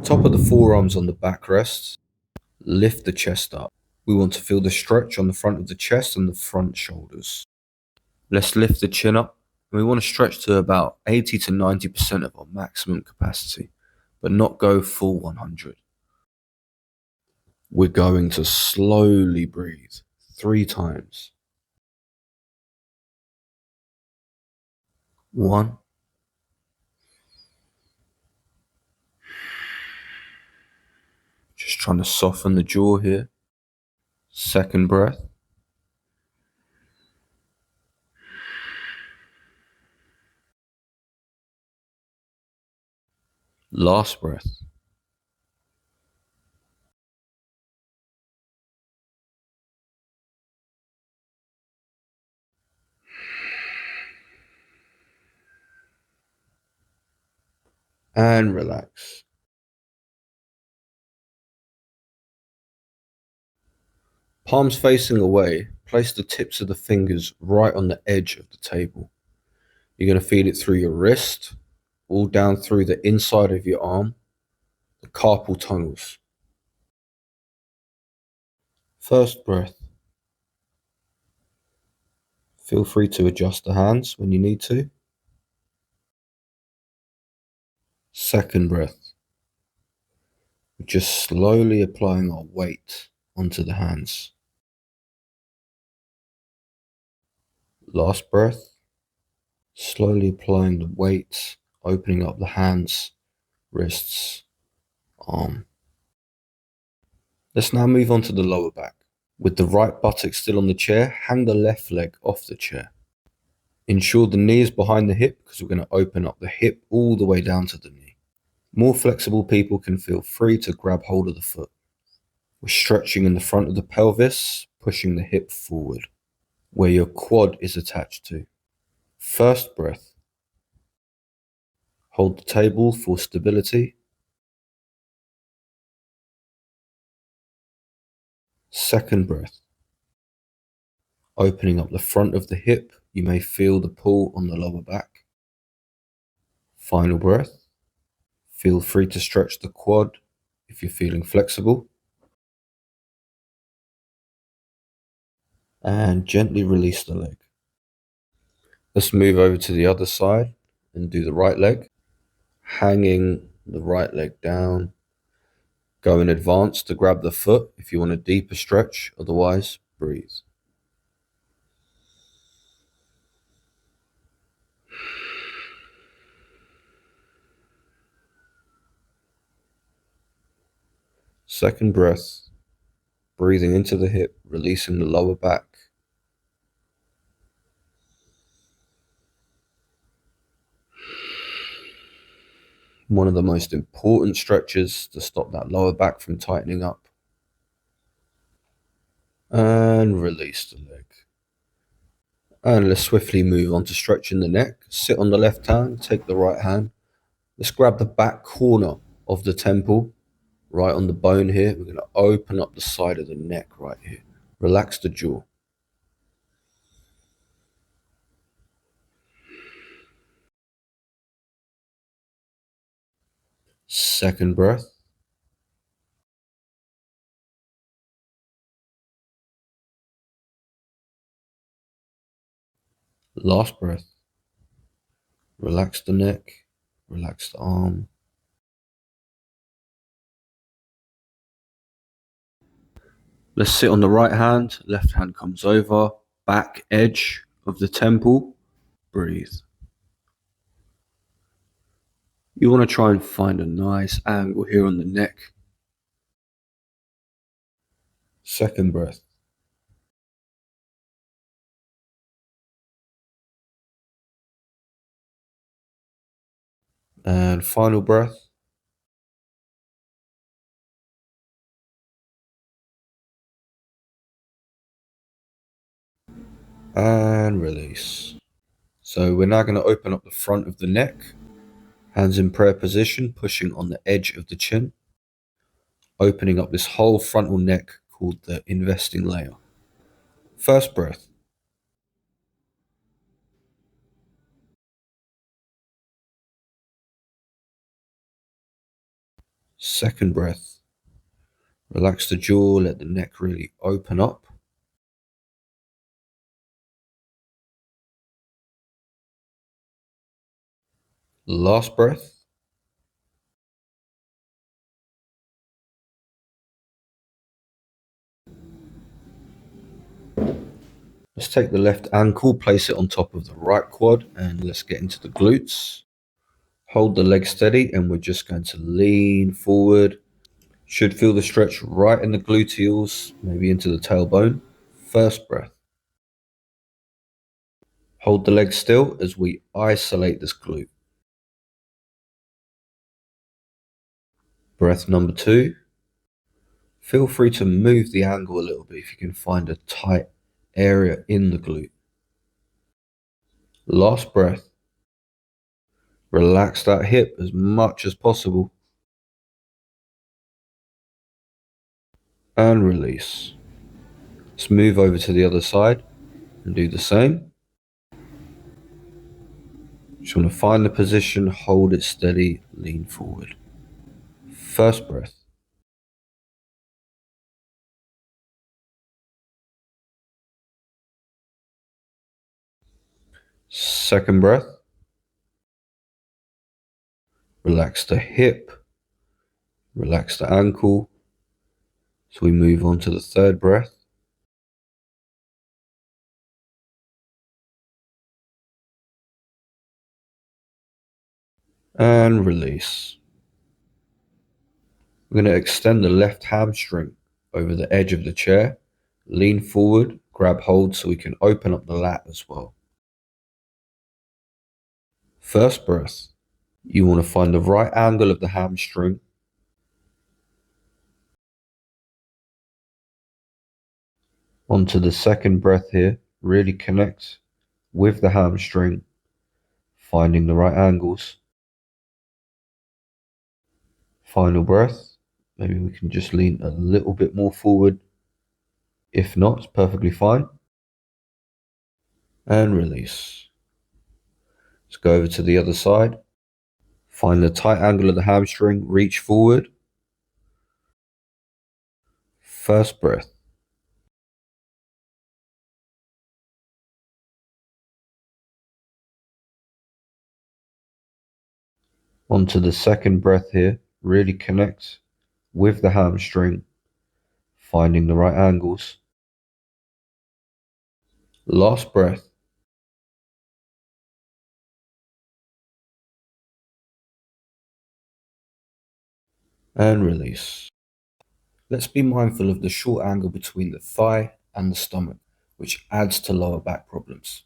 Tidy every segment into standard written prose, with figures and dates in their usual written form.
Top of the forearms on the back rests. Lift the chest up. We want to feel the stretch on the front of the chest and the front shoulders. Let's lift the chin up. We want to stretch to about 80 to 90% of our maximum capacity, but not go full 100. We're going to slowly breathe 3 times. 1. Just trying to soften the jaw here. Second breath. Last breath. And relax. Palms facing away, place the tips of the fingers right on the edge of the table. You're going to feel it through your wrist, all down through the inside of your arm, the carpal tunnels. First breath. Feel free to adjust the hands when you need to. Second breath. We're just slowly applying our weight onto the hands. Last breath. Slowly applying the weight, opening up the hands, wrists, arm. Let's now move on to the lower back. With the right buttock still on the chair, hang the left leg off the chair. Ensure the knee is behind the hip because we're going to open up the hip all the way down to the knee. More flexible people can feel free to grab hold of the foot. We're stretching in the front of the pelvis, pushing the hip forward, where your quad is attached to. First breath. Hold the table for stability. Second breath. Opening up the front of the hip, you may feel the pull on the lower back. Final breath. Feel free to stretch the quad if you're feeling flexible. And gently release the leg. Let's move over to the other side and do the right leg. Hanging the right leg down. Go in advance to grab the foot if you want a deeper stretch, otherwise breathe. Second breath, breathing into the hip, releasing the lower back. One of the most important stretches to stop that lower back from tightening up. And release the leg. And let's swiftly move on to stretching the neck. Sit on the left hand, take the right hand. Let's grab the back corner of the temple, right on the bone here. We're going to open up the side of the neck right here. Relax the jaw. Second breath. Last breath. Relax the neck, relax the arm. Let's sit on the right hand, left hand comes over, back edge of the temple, breathe. You want to try and find a nice angle here on the neck. Second breath. And final breath. And release. So we're now going to open up the front of the neck. Hands in prayer position, pushing on the edge of the chin. Opening up this whole frontal neck called the investing layer. First breath. Second breath. Relax the jaw, let the neck really open up. Last breath. Let's take the left ankle, place it on top of the right quad, and let's get into the glutes. Hold the leg steady, and we're just going to lean forward. Should feel the stretch right in the gluteals, maybe into the tailbone. First breath. Hold the leg still as we isolate this glute. Breath number 2. Feel free to move the angle a little bit if you can find a tight area in the glute. Last breath. Relax that hip as much as possible. And release. Let's move over to the other side and do the same. Just want to find the position, hold it steady, lean forward. First breath. Second breath. Relax the hip, relax the ankle. So we move on to the third breath. And release. We're going to extend the left hamstring over the edge of the chair. Lean forward, grab hold so we can open up the lat as well. First breath. You want to find the right angle of the hamstring. Onto the second breath here. Really connect with the hamstring, finding the right angles. Final breath. Maybe we can just lean a little bit more forward. If not, it's perfectly fine. And release. Let's go over to the other side. Find the tight angle of the hamstring, reach forward. First breath. Onto the second breath here. Really connect with the hamstring, finding the right angles. Last breath. And release. Let's be mindful of the short angle between the thigh and the stomach, which adds to lower back problems.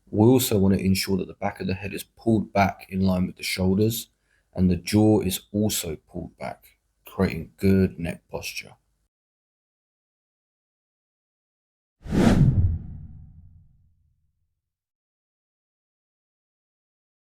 We also want to ensure that the back of the head is pulled back in line with the shoulders and the jaw is also pulled back, creating good neck posture.